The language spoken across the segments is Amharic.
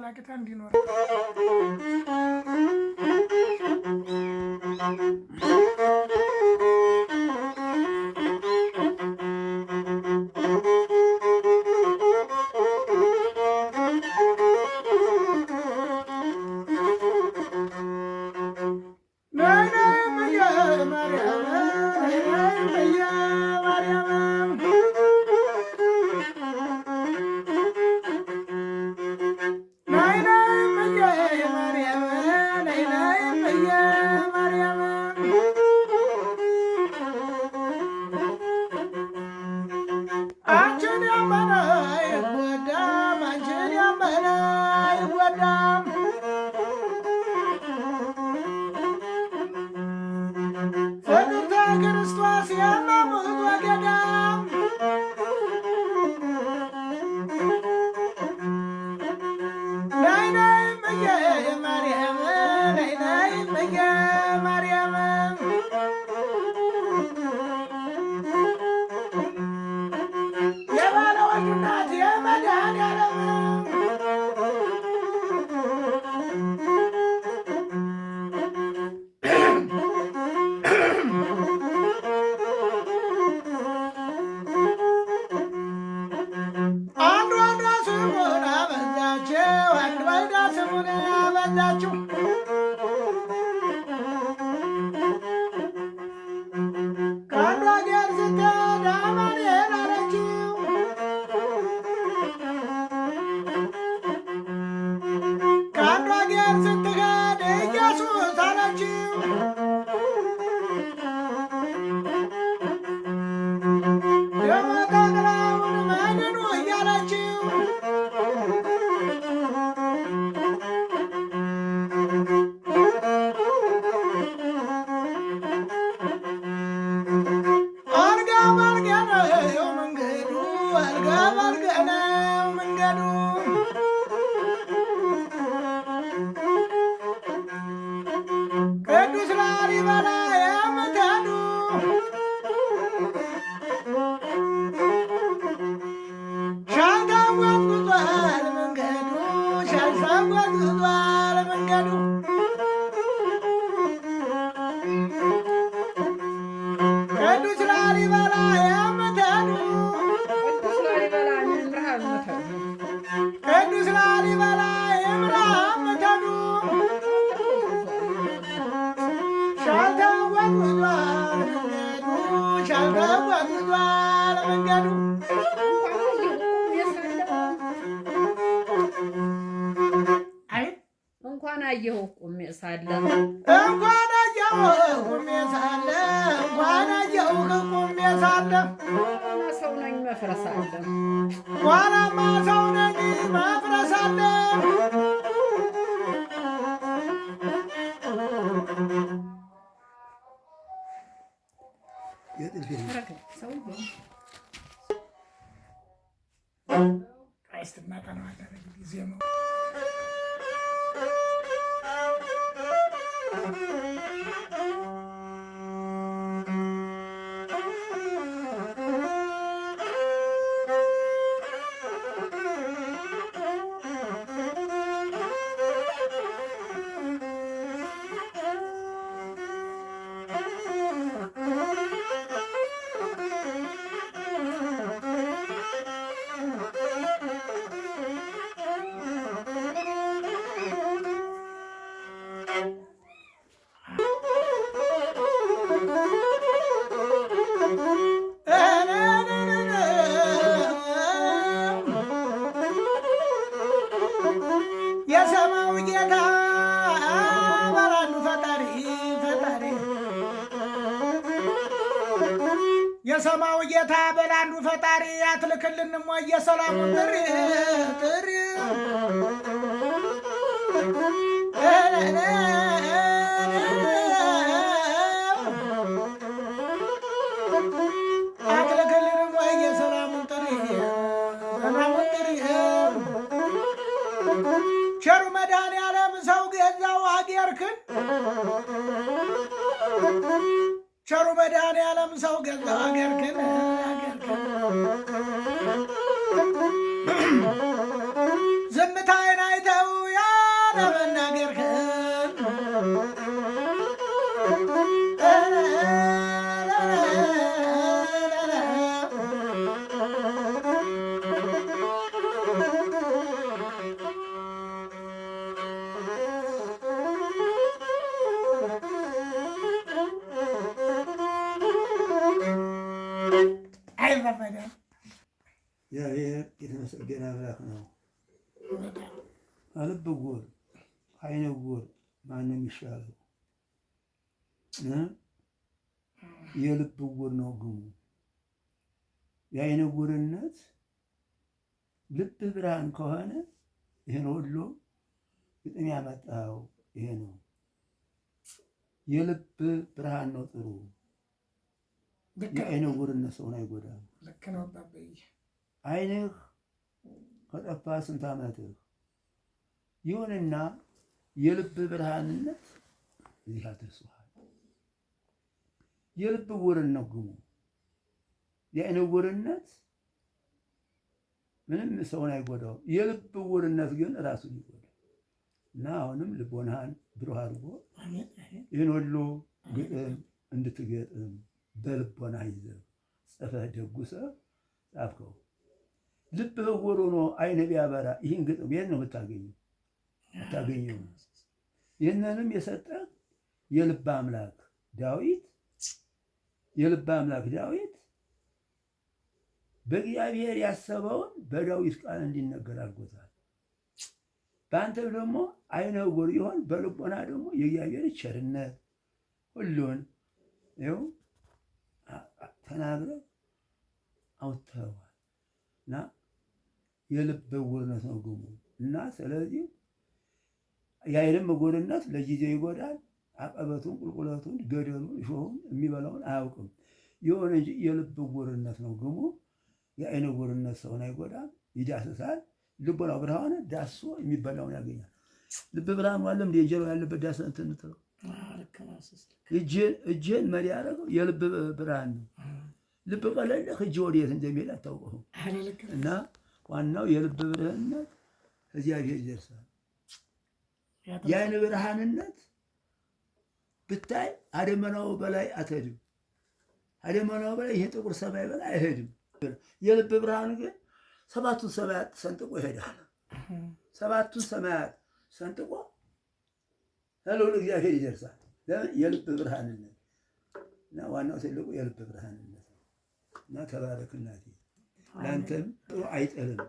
ዘለቄታ እንዲኖር እንኳን አየሁ ቁሜ ሳለ ሰው ነኝ መፍረስ አለ ኋላማ ሰው ነኝ መፍረስ አለ የሰማው ጌታ በላንዱ ፈጣሪ የሰማው ጌታ በላንዱ ፈጣሪ አትልክልንም ወይ የሰላሙን ጥሪ አትልክልንም ወይ የሰላሙን ጥሪ ቸሩ መድኃኔዓለም ሰው ገዛው አገርክን ቸሩ መድኃኔዓለም ሰው ገዛው አገርክን ዝምታዬን አይተው እግዚአብሔር የተመሰገነ አምላክ ነው። ከልብ ዕውር ከዓይነ ዕውር ማንም ይሻለው? የልብ ዕውር ነው ግሙ። የዓይነ ዕውርነት ልብ ብርሃን ከሆነ ይህን ሁሉ ግጥም ያመጣው ይሄ ነው። የልብ ብርሃን ነው ጥሩ። የዓይነ ዕውርነት ሰውን አይጎዳም። ዓይንህ ከጠፋ ስንት ዓመትህ? ይሁንና የልብ ብርሃንነት እዚህ አድርሶሃል። የልብ ዕውርነት ግሙ። የዓይነ ዕውርነት ምንም ሰውን አይጎዳው። የልብ ዕውርነት ግን ራሱን ይጎዳል። እና አሁንም ልቦናህን ብሩህ አድርጎ ይህን ሁሉ ግጥም እንድትገጥም በልቦና ይዘህ ጽፈህ ደጉሰህ ጻፍከው። ልብህ ዕውር ሆኖ ዓይንህ ቢያበራ ይህን ግጥም የት ነው የምታገኘው? አታገኘው። ይህንንም የሰጠህ የልብ አምላክ ዳዊት በእግዚአብሔር ያሰበውን በዳዊት ቃል እንዲነገር አድርጎታል። በአንተም ደግሞ ዓይነ ዕውር ይሆን በልቦና ደግሞ የእግዚአብሔር ቸርነት ሁሉን ይኸው ተናግረህ አውጥተኸዋል። እና የልብ ዕውርነት ነው ግሙ። እና ስለዚህ የዓይንም ዕውርነት ለጊዜው ይጎዳል። አቀበቱን፣ ቁልቁለቱን፣ ገደሉን፣ እሾሁን የሚበላውን አያውቅም። ይሁን እንጂ የልብ ዕውርነት ነው ግሙ። የዓይነ ዕውርነት ሰውን አይጎዳም፣ ይዳስሳል። ልቦናው ብርሃን ዳሶ የሚበላውን ያገኛል። ልብ ብርሃን ዋለም እንደ እንጀራው ያለበት ዳስ እንትን የምትለው እጅህን መሪ ያደረገው የልብ ብርሃን ነው። ልብ ቀለለህ እጅ ወዴት እንደሚሄድ አታውቀውም። እና ዋናው የልብ ብርሃንነት እግዚአብሔር ይደርሳል። የዓይን ብርሃንነት ብታይ አደመናው በላይ አትሄድም። አደመናው በላይ ይሄ ጥቁር ሰማይ በላይ አይሄድም። የልብ ብርሃን ግን ሰባቱን ሰማያት ሰንጥቆ ይሄዳል። ሰባቱን ሰማያት ሰንጥቆ ለልዑል እግዚአብሔር ይደርሳል። ለምን? የልብ ብርሃንነት እና ዋናው ትልቁ የልብ ብርሃንነት እና ተባረክ እናቴ። ለአንተም ጥሩ አይጠልም።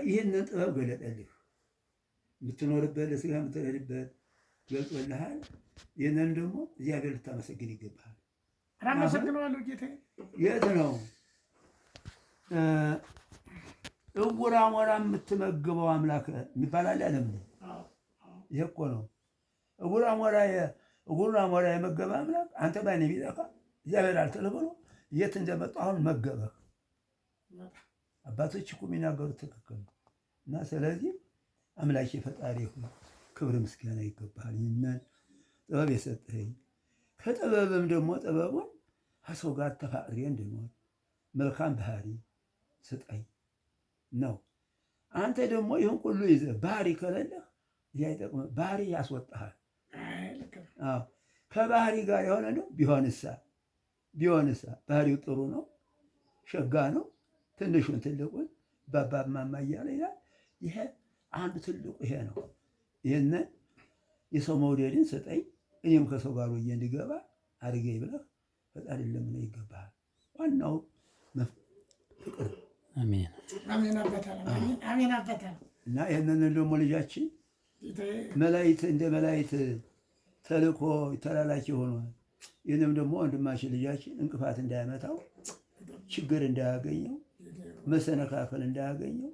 ይህንን ጥበብ ገለጠልህ። የምትኖርበት ለስጋ የምትሄድበት ገልጦልሃል። ይህንን ደግሞ እግዚአብሔር ልታመሰግን ይገባሃል። አመሰግነዋለሁ ጌታዬ። የት ነው ዕውር አሞራ የምትመግበው አምላክ የሚባል አለ? ለምን? ይሄ እኮ ነው ዕውር አሞራ የመገበ አምላክ አንተ ባይነ ቢጠፋ እግዚአብሔር አልጥልህ ብሎ የት እንደመጣ አሁን መገበህ። አባቶች እኮ የሚናገሩት ትክክል ነው። እና ስለዚህ አምላኬ ፈጣሪ ሆይ ክብር ምስጋና ይገባሃል። ይህንን ጥበብ የሰጠኸኝ ከጥበብም ደግሞ ጥበቡን ከሰው ጋር ተፋቅሬ እንድኖር መልካም ባህሪ ስጠኝ ነው። አንተ ደግሞ ይህን ሁሉ ይዘህ ባህሪ ከሌለህ ይህ አይጠቅምህ። ባህሪ ያስወጣሃል። ከባህሪ ጋር የሆነ ነው ቢሆንሳ ባህሪው ጥሩ ነው፣ ሸጋ ነው። ትንሹን ትልቁን ባባብ ማማ እያለ ይላል። ይሄ አንዱ ትልቁ ይሄ ነው። ይህንን የሰው መውደድን ስጠኝ እኔም ከሰው ጋር ወዬ እንዲገባ አድርገኝ ብለህ ፈጣሪ ለምን ይገባሃል። ዋናው ፍቅር። አሜን አባታል። እና ይህንን ደግሞ ልጃችን መላእክት እንደ መላእክት ተልኮ ተላላኪ ሆኗል። ይህንም ደግሞ ወንድማችን ልጃችን እንቅፋት እንዳያመጣው፣ ችግር እንዳያገኘው፣ መሰነካከል እንዳያገኘው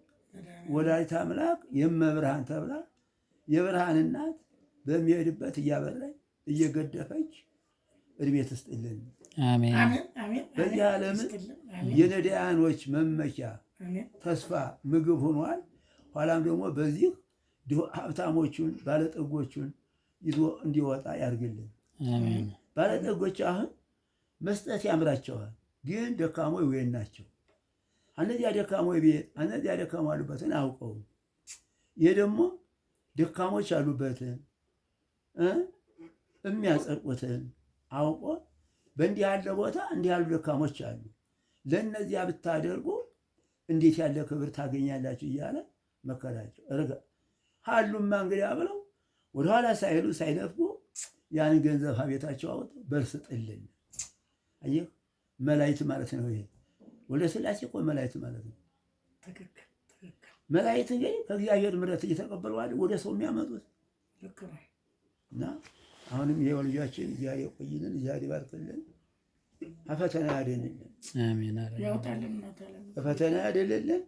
ወላዲተ አምላክ የመብርሃን ተብላ የብርሃን እናት በሚሄድበት እያበላኝ እየገደፈች እድሜ ትስጥልን። በዚህ ዓለም የነዳያኖች መመኪያ ተስፋ ምግብ ሆኗል። ኋላም ደግሞ በዚህ ሀብታሞቹን ባለጠጎቹን ይዞ እንዲወጣ ያድርግልን። ባለጠጎች አሁን መስጠት ያምራቸዋል፣ ግን ደካሞች ወይን ናቸው። እነዚያ ደካሞች ቤት እነዚያ ደካሞች አሉበትን አያውቀውም። ይህ ደግሞ ደካሞች ያሉበትን የሚያጸድቁትን አውቆ በእንዲህ ያለ ቦታ እንዲህ ያሉ ደካሞች አሉ፣ ለእነዚያ ብታደርጉ እንዴት ያለ ክብር ታገኛላችሁ እያለ መከራቸው። ሀሉማ እንግዲያ ብለው ወደኋላ ሳይሉ ሳይነፍጉ ያን ገንዘብ ቤታቸው አወጡ። በርስጥልን አየህ፣ መላእክት ማለት ነው ይሄ። ወደ ሥላሴ እኮ መላእክት ማለት ነው። መላእክት እንግዲህ ከእግዚአብሔር ምሕረት እየተቀበሉ ወደ ሰው የሚያመጡት እና አሁንም ይሄ ልጃችን እግዚአብሔር ይቆይልን፣ እግዚአብሔር ይባርክልን፣ ከፈተና ያድንልን፣ ከፈተና ያድንልን፣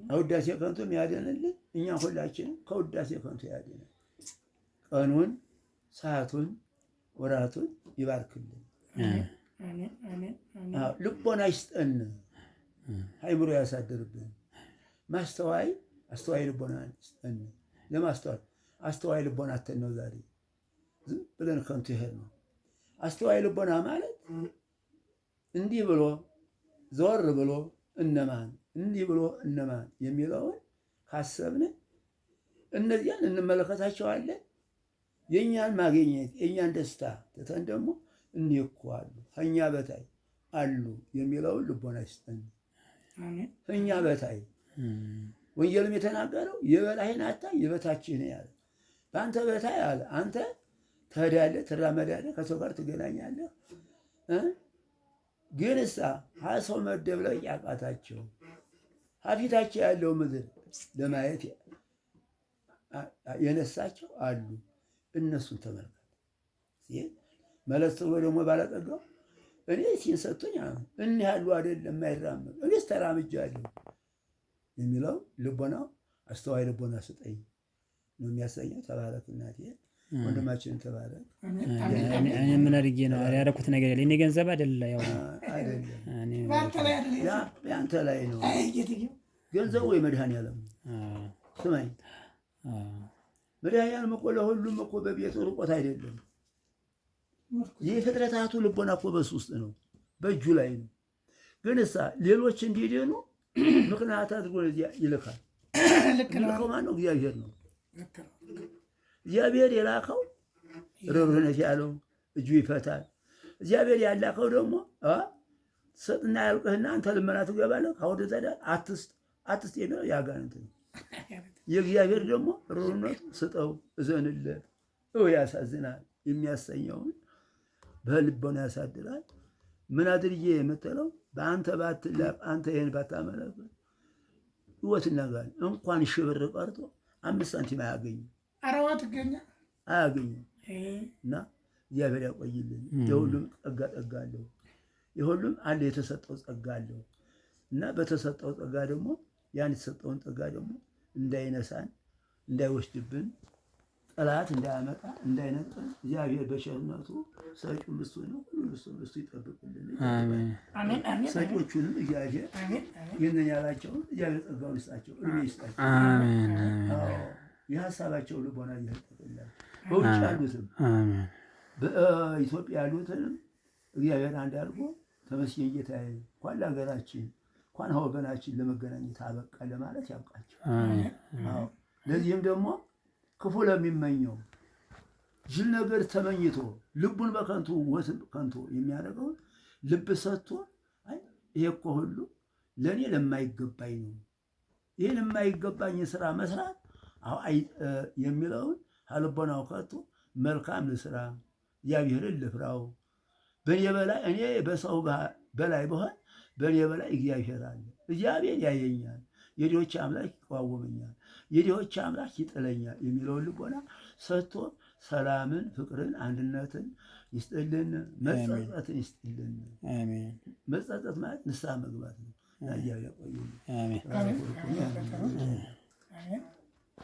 ከውዳሴ ከንቱም ያድንልን። እኛ ሁላችንም ከውዳሴ ከንቱ ያድነን። ቀኑን ሰዓቱን ወራቱን ይባርክልን። ልቦና ይስጠን፣ አይምሮ ያሳድርብን። አስተዋይ ልቦና ይስጠን። ለማስተዋል አስተዋይ ልቦና አተን ነው ዛሬ ዝም ብለን ከንቱ ይሄድ ነው። አስተዋይ ልቦና ማለት እንዲህ ብሎ ዘወር ብሎ እነማን እንዲህ ብሎ እነማን የሚለውን ካሰብን እነዚያን እንመለከታቸዋለን። የእኛን ማግኘት የእኛን ደስታ ትተን ደግሞ እኒህ እኮ አሉ ከእኛ በታይ አሉ የሚለውን ልቦና ይስጠን። ከእኛ በታይ ወንጌልም የተናገረው የበላይን አታይ የበታችህ ነው ያለ። በአንተ በታይ አለ። አንተ ትሄዳለህ፣ ትራመዳለህ፣ ከሰው ጋር ትገናኛለህ። ግን እሳ ሰው መደብለቅ ያቃታቸው ፊታቸው ያለው ምድር ለማየት የነሳቸው አሉ። እነሱን ተመልከት። መለስ ብሎ ደግሞ ባለጠጋው እኔ ሲን ሰጥቶኝ እኒህ ያሉ አይደለም የማይራመዱ እኔስ ተራምጃለሁ የሚለው ልቦናው አስተዋይ ልቦና ስጠኝ ነው የሚያሰኘው። ተባረክ እናቴ፣ ወንድማችንን ተባረክ። እኔ ምን አድርጌ ነው ያደረኩት ነገር የለ። እኔ ገንዘብ አይደለ ያው አይደለም ያንተ ላይ ነው ገንዘቡ። የመድኃኒዓለም ስማኝ፣ መድኃኒዓለም እኮ ለሁሉም እኮ በቤቱ ርቆት አይደለም። ይህ ፍጥረታቱ ልቦና እኮ በሱ ውስጥ ነው፣ በእጁ ላይ ነው። ግን እሳ ሌሎች እንዲድኑ ምክንያት አድርጎ ይልካል። የሚልከው ማን ነው? እግዚአብሔር ነው። እግዚአብሔር የላከው ርኅሩህነት ያለው እጁ ይፈታል። እግዚአብሔር ያላከው ደግሞ ስጥና ያልቅህና አንተ ልመና ትገባለህ። ካወደ ዘዳ አትስጥ የሚለው ያጋንንት ነው። የእግዚአብሔር ደግሞ ርኅሩህነቱ ስጠው፣ እዘንለት፣ ያሳዝናል የሚያሰኘውን በልቦና ያሳድራል። ምን አድርጌ የምትለው በአንተ ባትላቅ አንተ ይህን ባታመለክት ህይወት ይነጋል። እንኳን ሺህ ብር ቀርቶ 5 ሳንቲም አያገኝም፣ አያገኝም። እና እግዚአብሔር ያቆይልን። የሁሉም ጸጋ አለው፣ የሁሉም አለ የተሰጠው ጸጋ አለው። እና በተሰጠው ጸጋ ደግሞ ያን የተሰጠውን ጸጋ ደግሞ እንዳይነሳን እንዳይወስድብን ጠላት እንዳያመጣ እንዳይነጠን እግዚአብሔር በቸርነቱ ሰጪውን እሱ ነው፣ ሁሉን እሱ ይጠብቅልን። ሰጪዎቹንም እግዚአብሔር ይህንን ያላቸውን እግዚአብሔር ጸጋውን ይስጣቸው፣ እድሜ ይስጣቸው። የሀሳባቸው ልቦና ይጠቅላል። በውጭ ያሉትም በኢትዮጵያ ያሉትንም እግዚአብሔር አንድ አድርጎ ተመስገን ጌታዬ፣ እንኳን ለሀገራችን እንኳን ወገናችን ለመገናኘት አበቃ ለማለት ያብቃቸው። ለዚህም ደግሞ ክፉ ለሚመኘው ጅል ነገር ተመኝቶ ልቡን በከንቱ ወስብ ከንቱ የሚያደርገውን ልብ ሰጥቶ ይሄ እኮ ሁሉ ለእኔ ለማይገባኝ ነው፣ ይህን የማይገባኝ ስራ መስራት የሚለውን ልቦናው ከቶ መልካም ልስራ፣ እግዚአብሔርን ልፍራው፣ በእኔ በላይ እኔ በሰው በላይ በሆን በእኔ በላይ እግዚአብሔር አለ፣ እግዚአብሔር ያየኛል፣ የድሆች አምላክ ይቃወመኛል፣ የድሆች አምላክ ይጥለኛል የሚለውን ልቦና ሰጥቶ ሰላምን፣ ፍቅርን፣ አንድነትን ይስጥልን። መጸጸትን ይስጥልን። መጸጸት ማለት ንስሐ መግባት ነው። እግዚአብሔር ያቆየን።